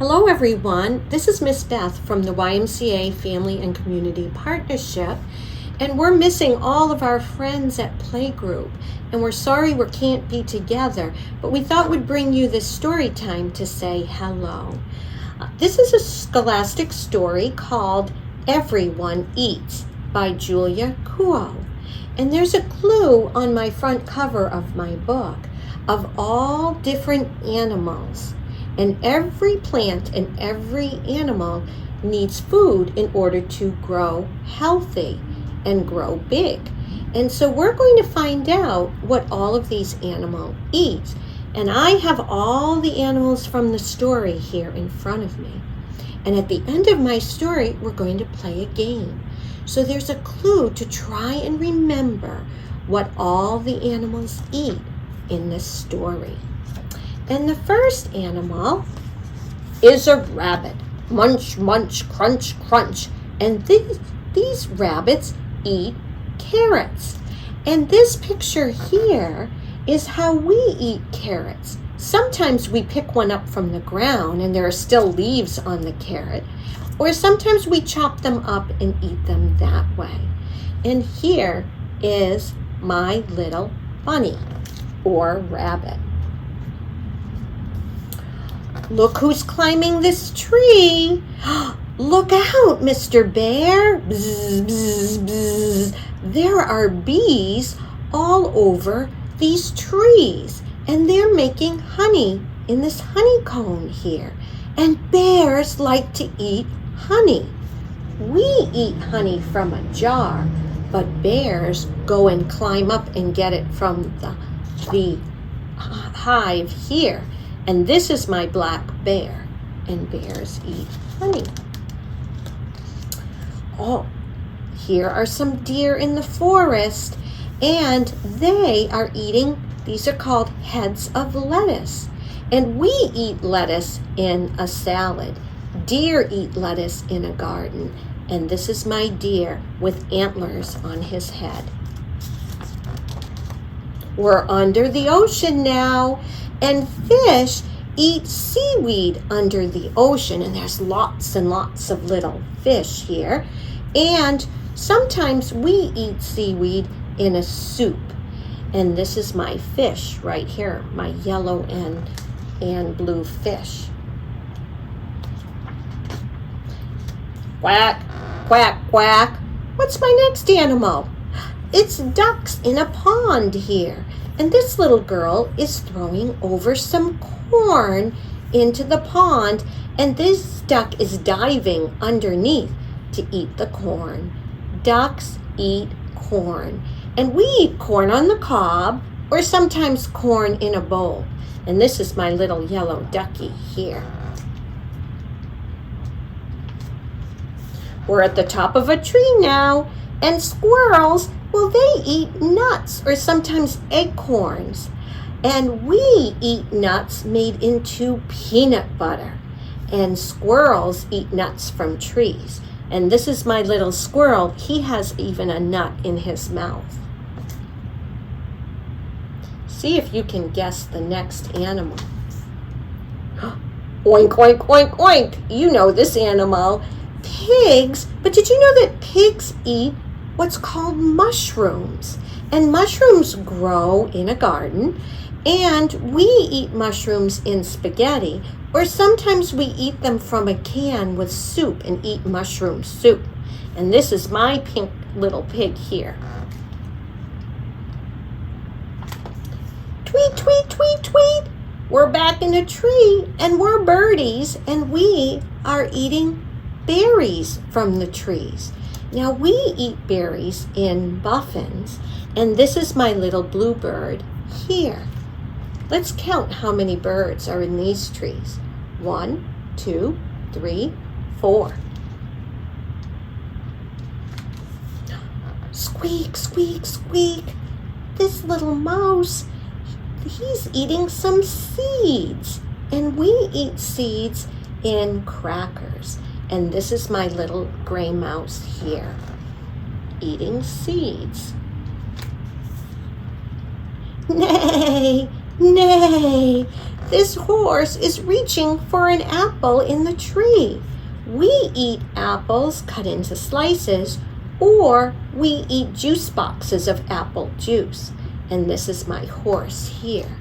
Hello everyone, this is Miss Beth from the YMCA Family and Community Partnership, and we're missing all of our friends at Playgroup, and we're sorry we can't be together, but we thought we'd bring you this story time to say hello. This is a Scholastic story called Everyone Eats by Julia Kuo, and there's a clue on my front cover of my book of all different animals. And every plant and every animal needs food in order to grow healthy and grow big. And so we're going to find out what all of these animals eat. And I have all the animals from the story here in front of me. And at the end of my story, we're going to play a game. So there's a clue to try and remember what all the animals eat in this story. And the first animal is a rabbit. Munch, munch, crunch, crunch. And these rabbits eat carrots. And this picture here is how we eat carrots. Sometimes we pick one up from the ground and there are still leaves on the carrot. Or sometimes we chop them up and eat them that way. And here is my little bunny or rabbit. Look who's climbing this tree. Look out, Mr. Bear. Bzz, bzz, bzz. There are bees all over these trees, and they're making honey in this honeycomb here. And bears like to eat honey. We eat honey from a jar, but bears go and climb up and get it from the hive here. And this is my black bear, and bears eat honey. Oh, here are some deer in the forest, and they are eating, these are called heads of lettuce. And we eat lettuce in a salad. Deer eat lettuce in a garden. And this is my deer with antlers on his head. We're under the ocean now. And fish eat seaweed under the ocean, and there's lots and lots of little fish here. And sometimes we eat seaweed in a soup. And this is my fish right here, my yellow and blue fish. Quack, quack, quack. What's my next animal? It's ducks in a pond here. And this little girl is throwing over some corn into the pond, and this duck is diving underneath to eat the corn. Ducks eat corn, and we eat corn on the cob or sometimes corn in a bowl. And this is my little yellow ducky here. We're at the top of a tree now, and squirrels, well, they eat nuts or sometimes acorns. And we eat nuts made into peanut butter. And squirrels eat nuts from trees. And this is my little squirrel. He has even a nut in his mouth. See if you can guess the next animal. Oink, oink, oink, oink. You know this animal. Pigs. But did you know that pigs eat what's called mushrooms? And mushrooms grow in a garden, and we eat mushrooms in spaghetti, or sometimes we eat them from a can with soup and eat mushroom soup. And this is my pink little pig here. Tweet, tweet, tweet, tweet. We're back in a tree, and we're birdies, and we are eating berries from the trees. Now we eat berries in muffins, and this is my little bluebird here. Let's count how many birds are in these trees. 1, 2, 3, 4. Squeak, squeak, squeak. This little mouse, he's eating some seeds, and we eat seeds in crackers. And this is my little gray mouse here, eating seeds. Nay, nay, This horse is reaching for an apple in the tree. We eat apples cut into slices, or we eat juice boxes of apple juice. And this is my horse here.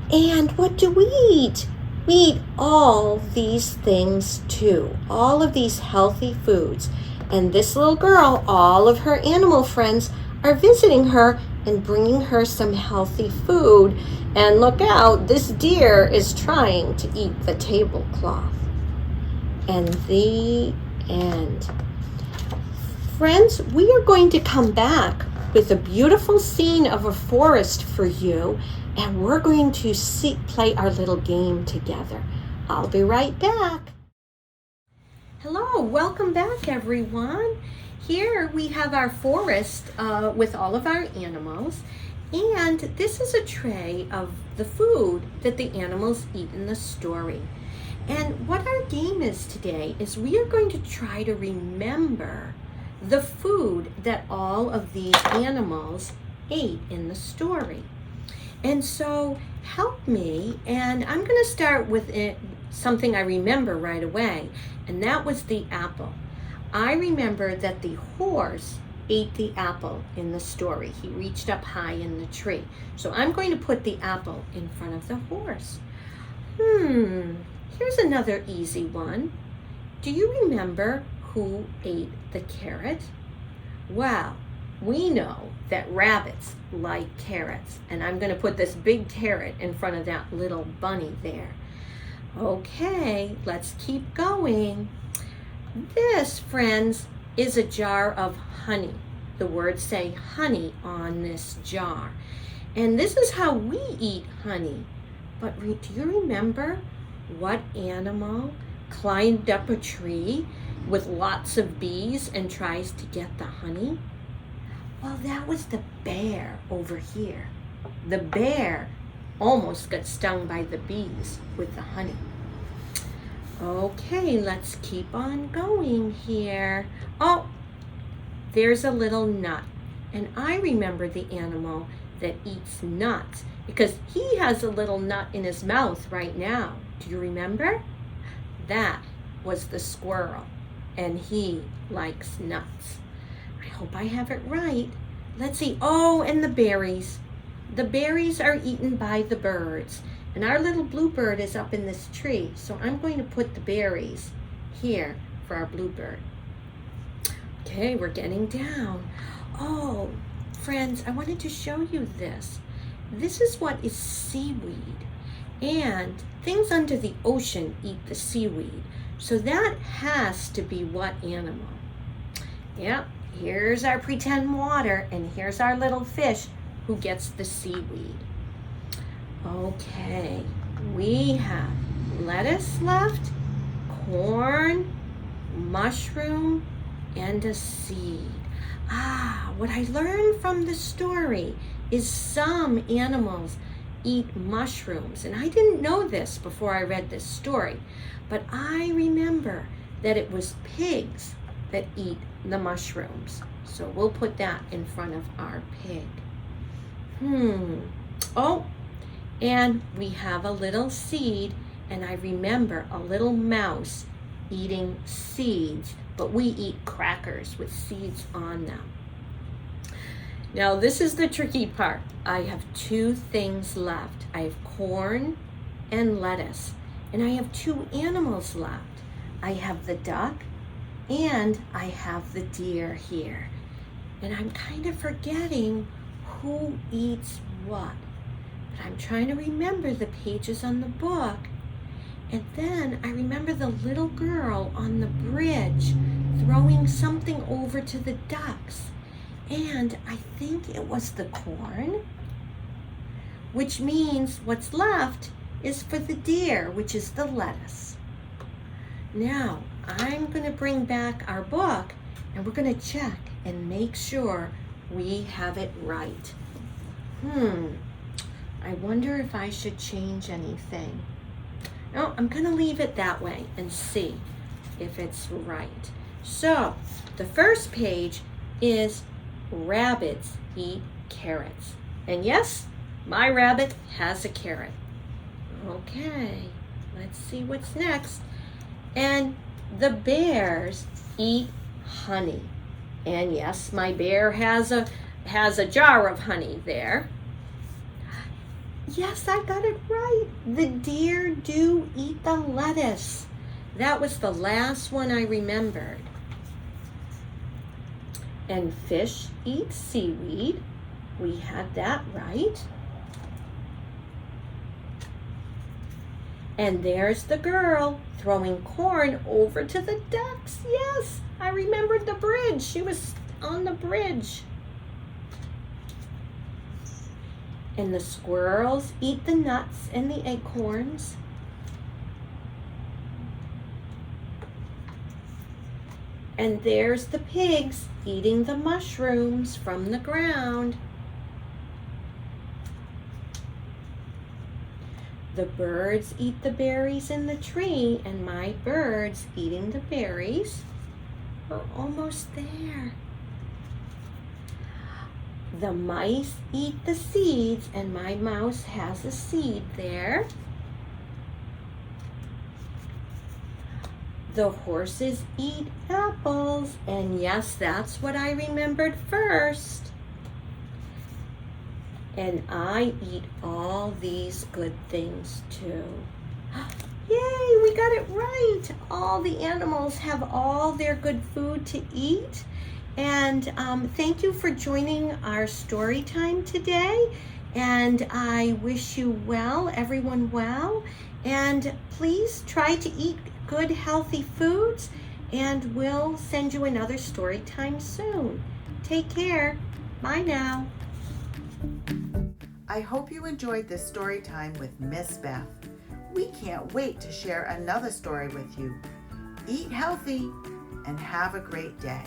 And what do we eat? We eat all these things too, all of these healthy foods. And this little girl, all of her animal friends are visiting her and bringing her some healthy food. And look out, this deer is trying to eat the tablecloth. And the end. Friends, we are going to come back with a beautiful scene of a forest for you, and we're going to play our little game together. I'll be right back. Hello, welcome back everyone. Here we have our forest with all of our animals, and this is a tray of the food that the animals eat in the story. And what our game is today is we are going to try to remember the food that all of these animals ate in the story. And so help me, and I'm going to start with something I remember right away, and that was the apple. I remember that the horse ate the apple in the story. He reached up high in the tree. So I'm going to put the apple in front of the horse. Here's another easy one. Do you remember who ate the carrot? Well, we know that rabbits like carrots, and I'm going to put this big carrot in front of that little bunny there. Okay, let's keep going. This, friends, is a jar of honey. The words say honey on this jar. And this is how we eat honey. But do you remember what animal climbed up a tree with lots of bees and tries to get the honey? Well, that was the bear over here. The bear almost got stung by the bees with the honey. Okay, let's keep on going here. Oh, there's a little nut. And I remember the animal that eats nuts because he has a little nut in his mouth right now. Do you remember? That was the squirrel, and he likes nuts. I hope I have it right. Let's see. Oh, and the berries. The berries are eaten by the birds. And our little bluebird is up in this tree. So I'm going to put the berries here for our bluebird. Okay, we're getting down. Oh, friends, I wanted to show you this. This is what is seaweed. And things under the ocean eat the seaweed. So that has to be what animal? Yep, here's our pretend water, and here's our little fish who gets the seaweed. Okay, we have lettuce left, corn, mushroom, and a seed. What I learned from the story is some animals eat mushrooms. And I didn't know this before I read this story, but I remember that it was pigs that eat the mushrooms. So we'll put that in front of our pig. Oh, and we have a little seed, and I remember a little mouse eating seeds, but we eat crackers with seeds on them. Now this is the tricky part. I have two things left. I have corn and lettuce, and I have two animals left. I have the duck and I have the deer here. And I'm kind of forgetting who eats what. But I'm trying to remember the pages on the book. And then I remember the little girl on the bridge throwing something over to the ducks. And I think it was the corn, which means what's left is for the deer, which is the lettuce. Now, I'm going to bring back our book, and we're going to check and make sure we have it right. I wonder if I should change anything. No, I'm going to leave it that way and see if it's right. So, the first page is rabbits eat carrots. And yes, My rabbit has a carrot. Okay, let's see what's next. And the bears eat honey. And yes, my bear has a jar of honey there. Yes, I got it right. The deer do eat the lettuce. That was the last one I remembered. And fish eat seaweed. We had that right. And there's the girl throwing corn over to the ducks. Yes, I remembered the bridge. She was on the bridge. And the squirrels eat the nuts and the acorns. And there's the pigs eating the mushrooms from the ground. The birds eat the berries in the tree, and my bird's eating the berries. We're almost there. The mice eat the seeds, and my mouse has a seed there. The horses eat apples, and yes, that's what I remembered first. And I eat all these good things too. Yay, we got it right. All the animals have all their good food to eat. And thank you for joining our story time today. And I wish you well, everyone well. And please try to eat good, healthy foods. And we'll send you another story time soon. Take care. Bye now. I hope you enjoyed this story time with Miss Beth. We can't wait to share another story with you. Eat healthy and have a great day.